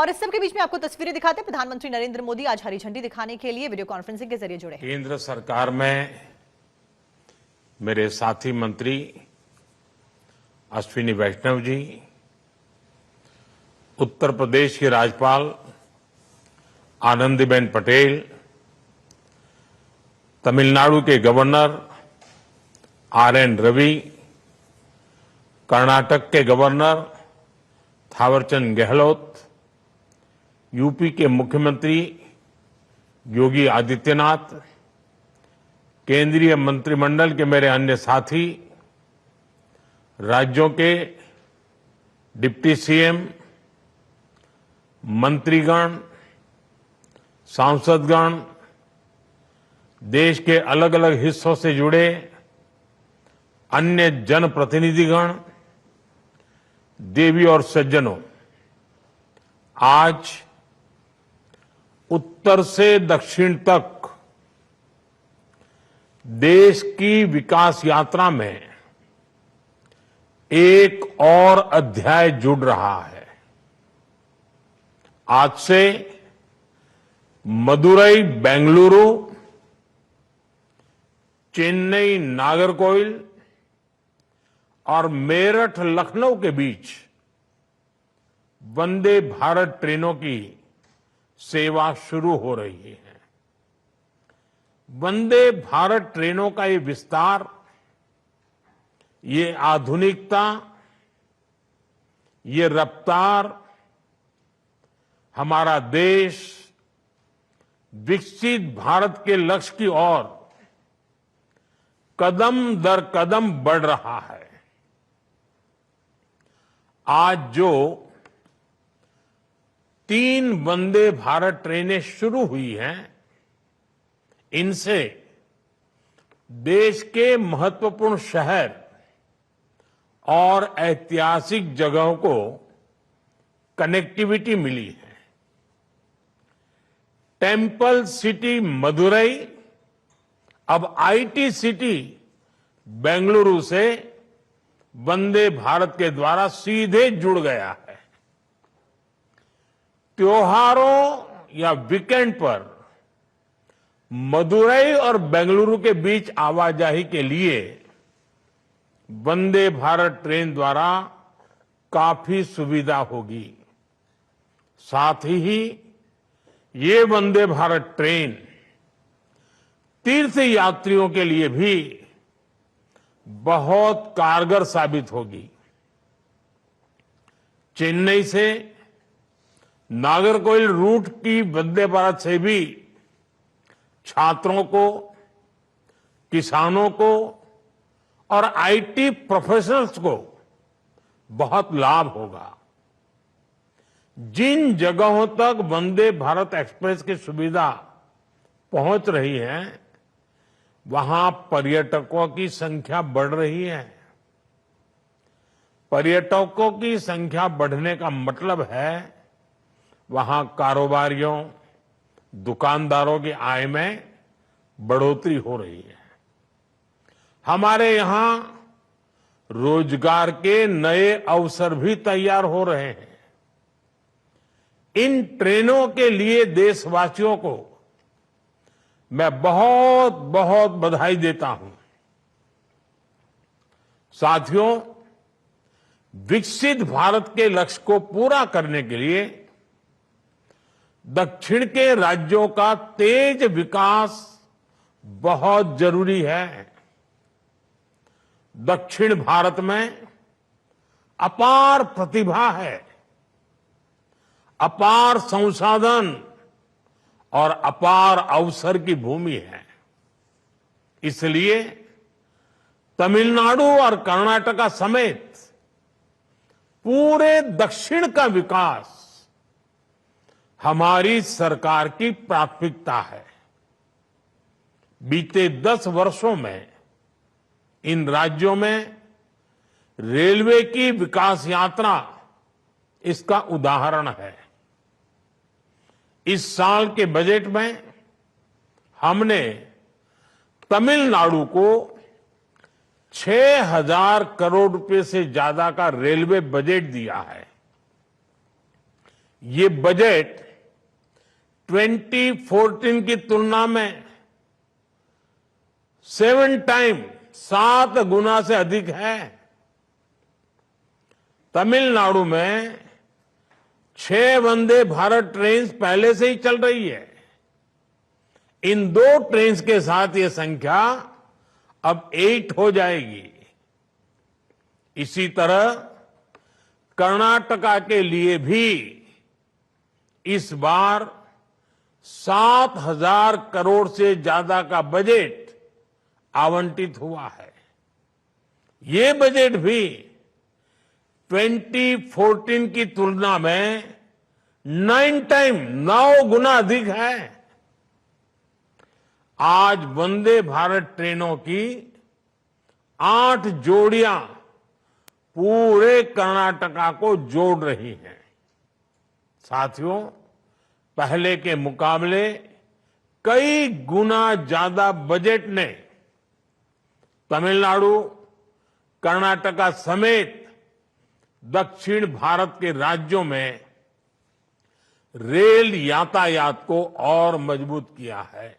और इस सब के बीच में आपको तस्वीरें दिखाते हैं। प्रधानमंत्री नरेंद्र मोदी आज हरी झंडी दिखाने के लिए वीडियो कॉन्फ्रेंसिंग के जरिए जुड़े। केंद्र सरकार में मेरे साथी मंत्री अश्विनी वैष्णव जी, उत्तर प्रदेश की राज्यपाल आनंदीबेन पटेल, तमिलनाडु के गवर्नर आर.एन. रवि, कर्नाटक के गवर्नर थावरचंद गहलोत, यूपी के मुख्यमंत्री योगी आदित्यनाथ, केंद्रीय मंत्रिमंडल के मेरे अन्य साथी, राज्यों के डिप्टी सीएम, मंत्रीगण, सांसदगण, देश के अलग अलग हिस्सों से जुड़े अन्य जनप्रतिनिधिगण, देवी और सज्जनों, आज उत्तर से दक्षिण तक देश की विकास यात्रा में एक और अध्याय जुड़ रहा है। आज से मदुरई बेंगलुरु, चेन्नई नागरकोइल और मेरठ लखनऊ के बीच वंदे भारत ट्रेनों की सेवा शुरू हो रही है। वंदे भारत ट्रेनों का ये विस्तार, ये आधुनिकता, ये रफ्तार हमारा देश विकसित भारत के लक्ष्य की ओर कदम दर कदम बढ़ रहा है। आज जो 3 वंदे भारत ट्रेनें शुरू हुई हैं, इनसे देश के महत्वपूर्ण शहर और ऐतिहासिक जगहों को कनेक्टिविटी मिली है। टेंपल सिटी मदुरई अब आईटी सिटी बेंगलुरु से वंदे भारत के द्वारा सीधे जुड़ गया है। त्योहारों या वीकेंड पर मदुरई और बेंगलुरु के बीच आवाजाही के लिए वंदे भारत ट्रेन द्वारा काफी सुविधा होगी। साथ ही ये वंदे भारत ट्रेन तीर्थ यात्रियों के लिए भी बहुत कारगर साबित होगी। चेन्नई से नागरकोइल रूट की वंदे भारत से भी छात्रों को, किसानों को और आईटी प्रोफेशनल्स को बहुत लाभ होगा। जिन जगहों तक वंदे भारत एक्सप्रेस की सुविधा पहुंच रही है, वहां पर्यटकों की संख्या बढ़ रही है। पर्यटकों की संख्या बढ़ने का मतलब है वहां कारोबारियों, दुकानदारों की आय में बढ़ोतरी हो रही है। हमारे यहां रोजगार के नए अवसर भी तैयार हो रहे हैं। इन ट्रेनों के लिए देशवासियों को मैं बहुत बहुत बधाई देता हूं। साथियों, विकसित भारत के लक्ष्य को पूरा करने के लिए दक्षिण के राज्यों का तेज विकास बहुत जरूरी है। दक्षिण भारत में अपार प्रतिभा है, अपार संसाधन और अपार अवसर की भूमि है। इसलिए तमिलनाडु और कर्नाटक समेत पूरे दक्षिण का विकास हमारी सरकार की प्राथमिकता है। बीते 10 वर्षों में इन राज्यों में रेलवे की विकास यात्रा इसका उदाहरण है। इस साल के बजट में हमने तमिलनाडु को 6,000 करोड़ रुपए से ज्यादा का रेलवे बजट दिया है। ये बजट 2014 की तुलना में 7 गुना से अधिक है। तमिलनाडु में 6 वंदे भारत ट्रेन पहले से ही चल रही है। इन 2 ट्रेन के साथ ये संख्या अब 8 हो जाएगी। इसी तरह कर्नाटका के लिए भी इस बार 7,000 करोड़ से ज्यादा का बजट आवंटित हुआ है। ये बजट भी 2014 की तुलना में 9 गुना अधिक है। आज वंदे भारत ट्रेनों की 8 जोड़ियां पूरे कर्नाटका को जोड़ रही हैं। साथियों, पहले के मुकाबले कई गुना ज्यादा बजट ने तमिलनाडु, कर्नाटका समेत दक्षिण भारत के राज्यों में रेल यातायात को और मजबूत किया है।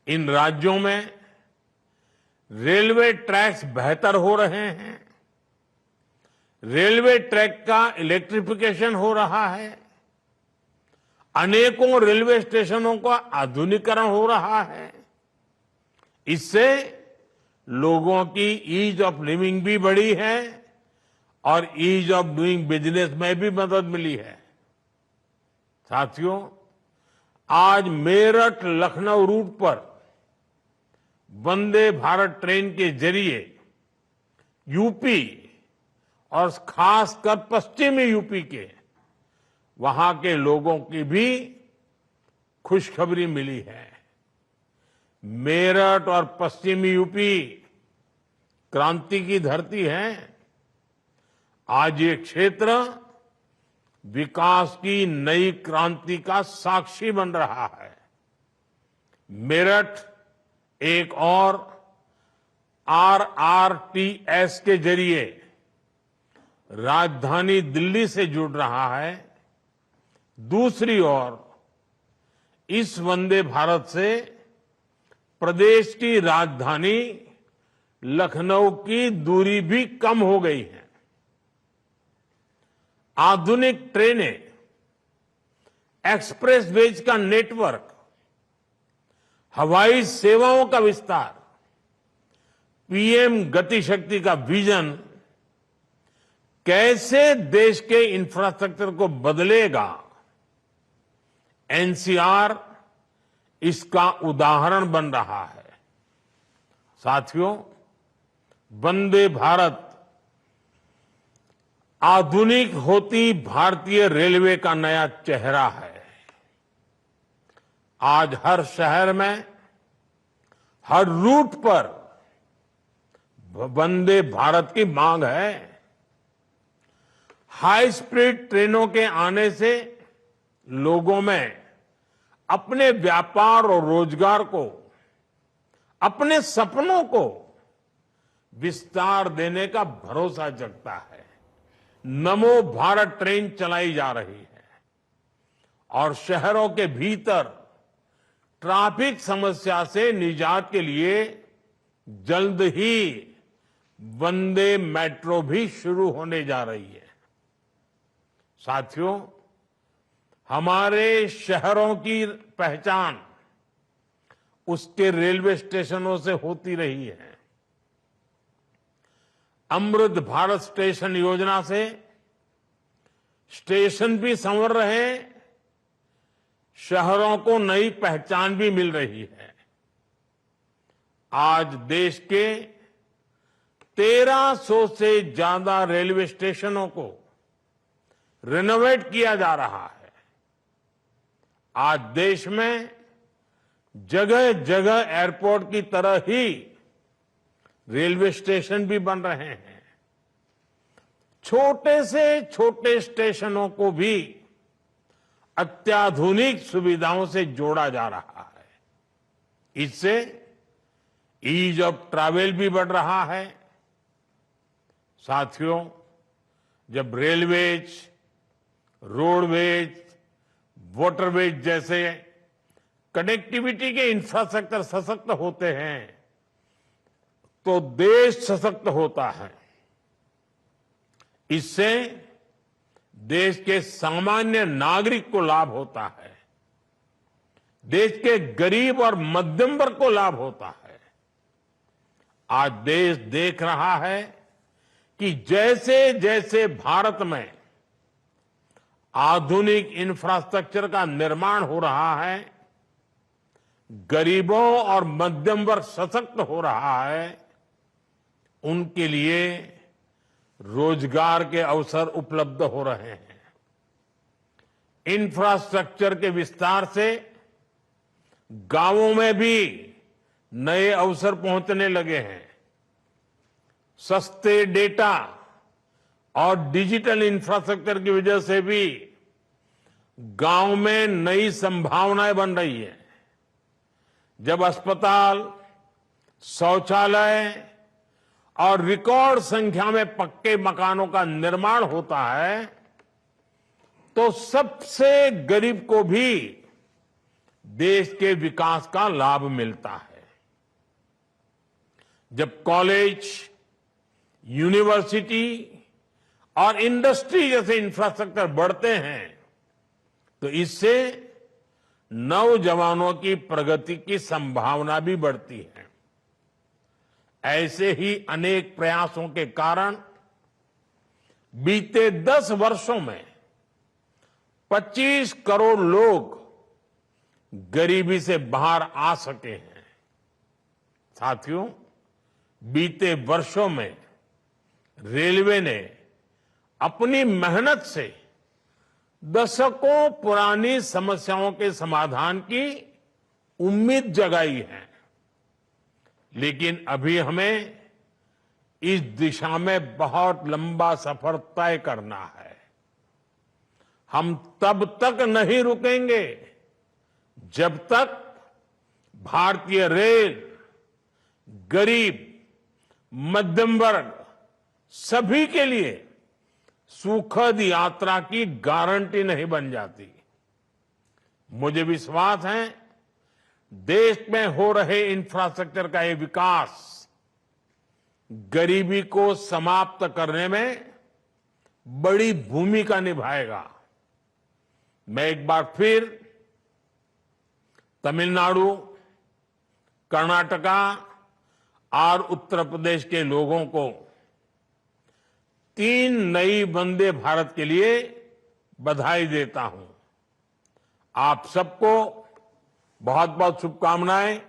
इन राज्यों में रेलवे ट्रैक्स बेहतर हो रहे हैं। रेलवे ट्रैक का इलेक्ट्रिफिकेशन हो रहा है। अनेकों रेलवे स्टेशनों का आधुनिकीकरण हो रहा है। इससे लोगों की ईज ऑफ लिविंग भी बढ़ी है और ईज ऑफ डूइंग बिजनेस में भी मदद मिली है। साथियों, आज मेरठ लखनऊ रूट पर वंदे भारत ट्रेन के जरिए यूपी और खासकर पश्चिमी यूपी के वहां के लोगों की भी खुशखबरी मिली है। मेरठ और पश्चिमी यूपी क्रांति की धरती है। आज ये क्षेत्र विकास की नई क्रांति का साक्षी बन रहा है। मेरठ एक और RRTS के जरिए राजधानी दिल्ली से जुड़ रहा है। दूसरी ओर इस वंदे भारत से प्रदेश की राजधानी लखनऊ की दूरी भी कम हो गई है। आधुनिक ट्रेनें, एक्सप्रेसवेज का नेटवर्क, हवाई सेवाओं का विस्तार, पीएम गति शक्ति का विजन कैसे देश के इंफ्रास्ट्रक्चर को बदलेगा, एनसीआर इसका उदाहरण बन रहा है। साथियों, वंदे भारत आधुनिक होती भारतीय रेलवे का नया चेहरा है। आज हर शहर में, हर रूट पर वंदे भारत की मांग है। हाई स्पीड ट्रेनों के आने से लोगों में अपने व्यापार और रोजगार को, अपने सपनों को विस्तार देने का भरोसा जगता है। नमो भारत ट्रेन चलाई जा रही है और शहरों के भीतर ट्रैफिक समस्या से निजात के लिए जल्द ही वंदे मेट्रो भी शुरू होने जा रही है। साथियों, हमारे शहरों की पहचान उसके रेलवे स्टेशनों से होती रही है। अमृत भारत स्टेशन योजना से स्टेशन भी संवर रहे, शहरों को नई पहचान भी मिल रही है। आज देश के 1300 से ज्यादा रेलवे स्टेशनों को रिनोवेट किया जा रहा है। आज देश में जगह जगह एयरपोर्ट की तरह ही रेलवे स्टेशन भी बन रहे हैं। छोटे से छोटे स्टेशनों को भी अत्याधुनिक सुविधाओं से जोड़ा जा रहा है। इससे ईज ऑफ ट्रैवल भी बढ़ रहा है। साथियों, जब रेलवेज, रोडवेज, वाटरवेज जैसे कनेक्टिविटी के इंफ्रास्ट्रक्चर सशक्त होते हैं तो देश सशक्त होता है। इससे देश के सामान्य नागरिक को लाभ होता है, देश के गरीब और मध्यम वर्ग को लाभ होता है। आज देश देख रहा है कि जैसे जैसे भारत में आधुनिक इंफ्रास्ट्रक्चर का निर्माण हो रहा है, गरीबों और मध्यम वर्ग सशक्त हो रहा है, उनके लिए रोजगार के अवसर उपलब्ध हो रहे हैं। इंफ्रास्ट्रक्चर के विस्तार से गांवों में भी नए अवसर पहुंचने लगे हैं। सस्ते डेटा और डिजिटल इंफ्रास्ट्रक्चर की वजह से भी गांव में नई संभावनाएं बन रही है। जब अस्पताल, शौचालय और रिकॉर्ड संख्या में पक्के मकानों का निर्माण होता है तो सबसे गरीब को भी देश के विकास का लाभ मिलता है। जब कॉलेज, यूनिवर्सिटी और इंडस्ट्री जैसे इंफ्रास्ट्रक्चर बढ़ते हैं तो इससे नौजवानों की प्रगति की संभावना भी बढ़ती है। ऐसे ही अनेक प्रयासों के कारण बीते 10 वर्षों में 25 करोड़ लोग गरीबी से बाहर आ सके हैं। साथियों, बीते वर्षों में रेलवे ने अपनी मेहनत से दशकों पुरानी समस्याओं के समाधान की उम्मीद जगाई है, लेकिन अभी हमें इस दिशा में बहुत लंबा सफर तय करना है। हम तब तक नहीं रुकेंगे जब तक भारतीय रेल गरीब, मध्यम वर्ग सभी के लिए सुखद यात्रा की गारंटी नहीं बन जाती। मुझे विश्वास है देश में हो रहे इंफ्रास्ट्रक्चर का ये विकास गरीबी को समाप्त करने में बड़ी भूमिका निभाएगा। मैं एक बार फिर तमिलनाडु, कर्नाटका और उत्तर प्रदेश के लोगों को 3 नई वंदे भारत के लिए बधाई देता हूं। आप सबको बहुत बहुत शुभकामनाएं।